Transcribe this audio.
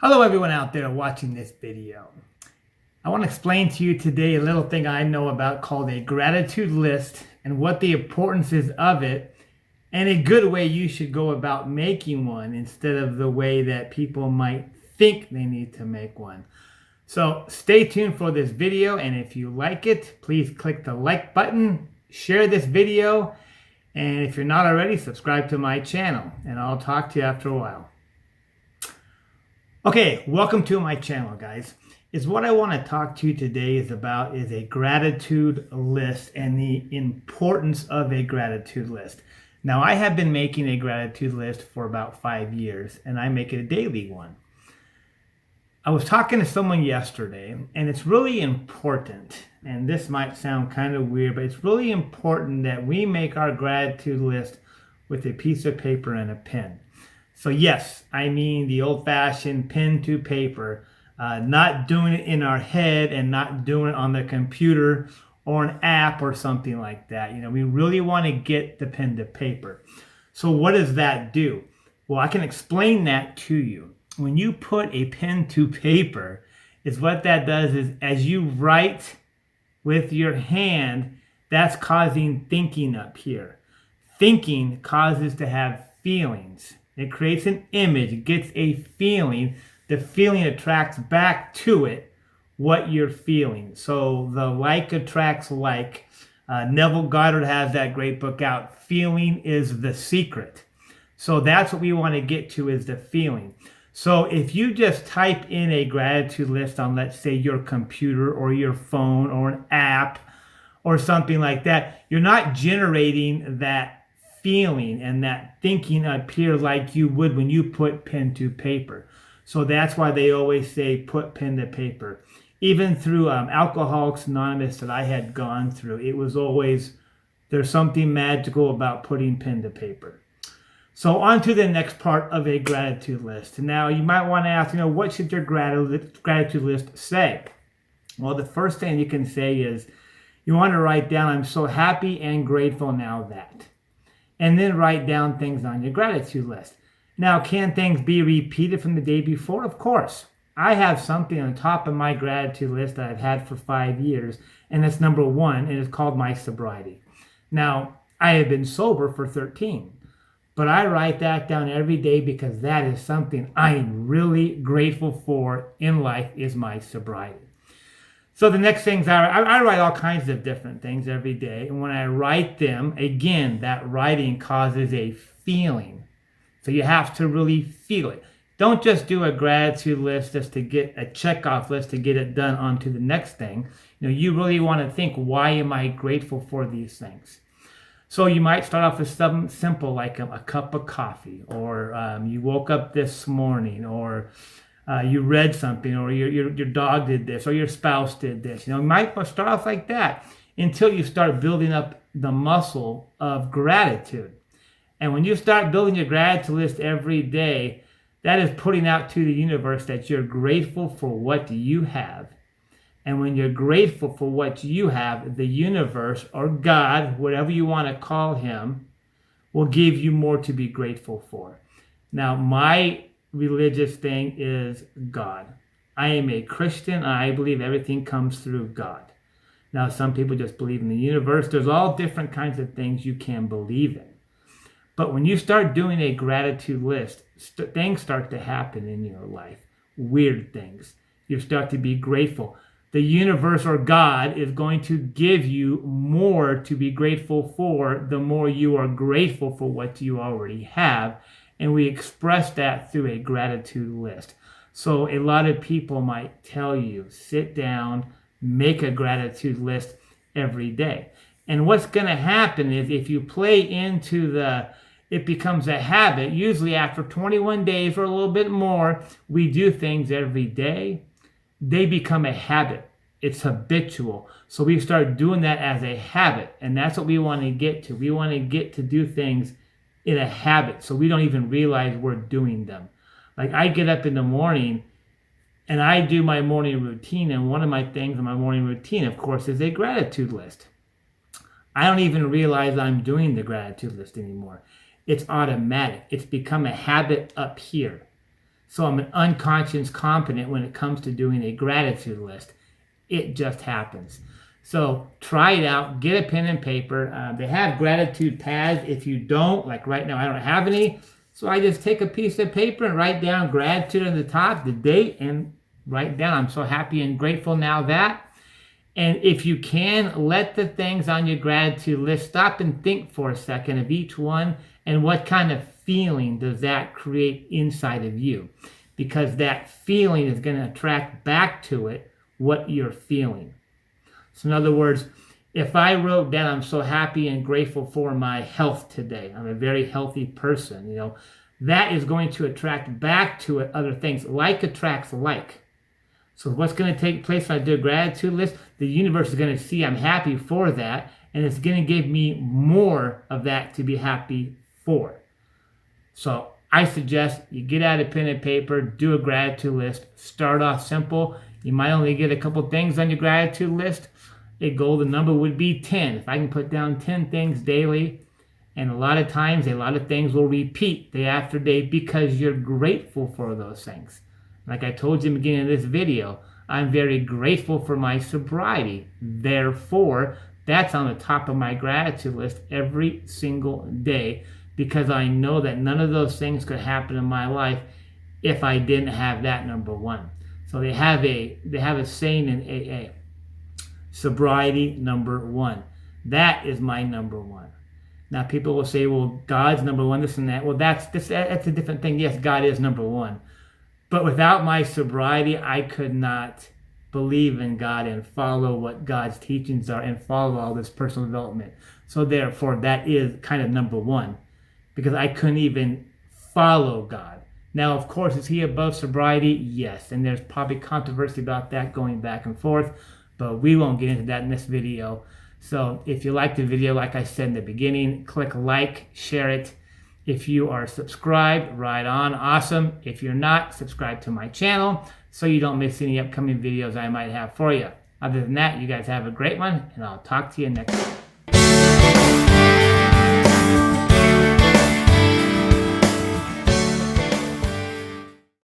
Hello everyone out there watching this video. I want to explain to you today a little thing I know about called a gratitude list and what the importance is of it and a good way you should go about making one instead of the way that people might think they need to make one. So stay tuned for this video, and if you like it, please click the like button, share this video, and if you're not already, subscribe to my channel, and I'll talk to you after a while. Okay, welcome to my channel, guys. What I want to talk to you today is a gratitude list and the importance of a gratitude list. Now, I have been making a gratitude list for about 5 years, and I make it a daily one. I was talking to someone yesterday, and it's really important, and this might sound kind of weird, but it's really important that we make our gratitude list with a piece of paper and a pen. So yes, I mean the old-fashioned pen to paper, not doing it in our head and not doing it on the computer or an app or something like that. We really want to get the pen to paper. So what does that do? Well, I can explain that to you. When you put a pen to paper, what that does is as you write with your hand, that's causing thinking up here. Thinking causes to have feelings. It creates an image, it gets a feeling. The feeling attracts back to it what you're feeling. So the like attracts like. Neville Goddard has that great book out, Feeling is the Secret. So that's what we want to get to, is the feeling. So if you just type in a gratitude list on, let's say, your computer or your phone or an app or something like that, you're not generating that feeling and that thinking up here like you would when you put pen to paper. So that's why they always say put pen to paper. Even through Alcoholics Anonymous that I had gone through, it was always, there's something magical about putting pen to paper. So on to the next part of a gratitude list. Now you might want to ask, what should your gratitude list say? Well, the first thing you can say is you want to write down, I'm so happy and grateful now that. And then write down things on your gratitude list. Now, can things be repeated from the day before? Of course. I have something on the top of my gratitude list that I've had for 5 years, and it's number 1, and it's called my sobriety. Now, I have been sober for 13, but I write that down every day because that is something I am really grateful for in life, is my sobriety. So the next things I write all kinds of different things every day. And when I write them, again, that writing causes a feeling. So you have to really feel it. Don't just do a gratitude list just to get a checkoff list to get it done onto the next thing. You really want to think, why am I grateful for these things? So you might start off with something simple like a cup of coffee, or you woke up this morning, or you read something, or your dog did this, or your spouse did this. You might start off like that until you start building up the muscle of gratitude. And when you start building your gratitude list every day, that is putting out to the universe that you're grateful for what you have. And when you're grateful for what you have, the universe or God, whatever you want to call him, will give you more to be grateful for. Now, my religious thing is God. I am a Christian. I believe everything comes through God. Now, some people just believe in the universe. There's all different kinds of things you can believe in. But when you start doing a gratitude list, things start to happen in your life. Weird things. You start to be grateful. The universe or God is going to give you more to be grateful for the more you are grateful for what you already have. And we express that through a gratitude list. So a lot of people might tell you, sit down, make a gratitude list every day. And what's going to happen is if you play into it becomes a habit. Usually after 21 days or a little bit more, we do things every day. They become a habit. It's habitual. So we start doing that as a habit. And that's what we want to get to. We want to get to do things in a habit, so we don't even realize we're doing them. Like I get up in the morning and I do my morning routine, and one of my things in my morning routine, of course, is a gratitude list. I don't even realize I'm doing the gratitude list anymore. It's automatic. It's become a habit up here. So I'm an unconscious competent when it comes to doing a gratitude list. It just happens. So try it out. Get a pen and paper. They have gratitude pads. If you don't, like right now, I don't have any. So I just take a piece of paper and write down gratitude on the top, the date, and write down, I'm so happy and grateful now that. And if you can, let the things on your gratitude list stop and think for a second of each one and what kind of feeling does that create inside of you. Because that feeling is going to attract back to it what you're feeling. So in other words, if I wrote down, I'm so happy and grateful for my health today, I'm a very healthy person, that is going to attract back to it other things. Like attracts like. So what's going to take place when I do a gratitude list? The universe is going to see I'm happy for that, and it's going to give me more of that to be happy for. So I suggest you get out a pen and paper, do a gratitude list, start off simple. You might only get a couple things on your gratitude list. A golden number would be 10. If I can put down 10 things daily, and a lot of times, a lot of things will repeat day after day because you're grateful for those things. Like I told you in the beginning of this video, I'm very grateful for my sobriety. Therefore, that's on the top of my gratitude list every single day because I know that none of those things could happen in my life if I didn't have that number one. So they have a saying in AA, sobriety number one. That is my number one. Now people will say, well, God's number one, this and that. Well, that's a different thing. Yes, God is number one. But without my sobriety, I could not believe in God and follow what God's teachings are and follow all this personal development. So therefore, that is kind of number one because I couldn't even follow God. Now, of course, is he above sobriety? Yes. And there's probably controversy about that going back and forth, but we won't get into that in this video. So if you like the video, like I said in the beginning, click like, share it. If you are subscribed, right on, awesome. If you're not, subscribe to my channel so you don't miss any upcoming videos I might have for you. Other than that, you guys have a great one, and I'll talk to you next time.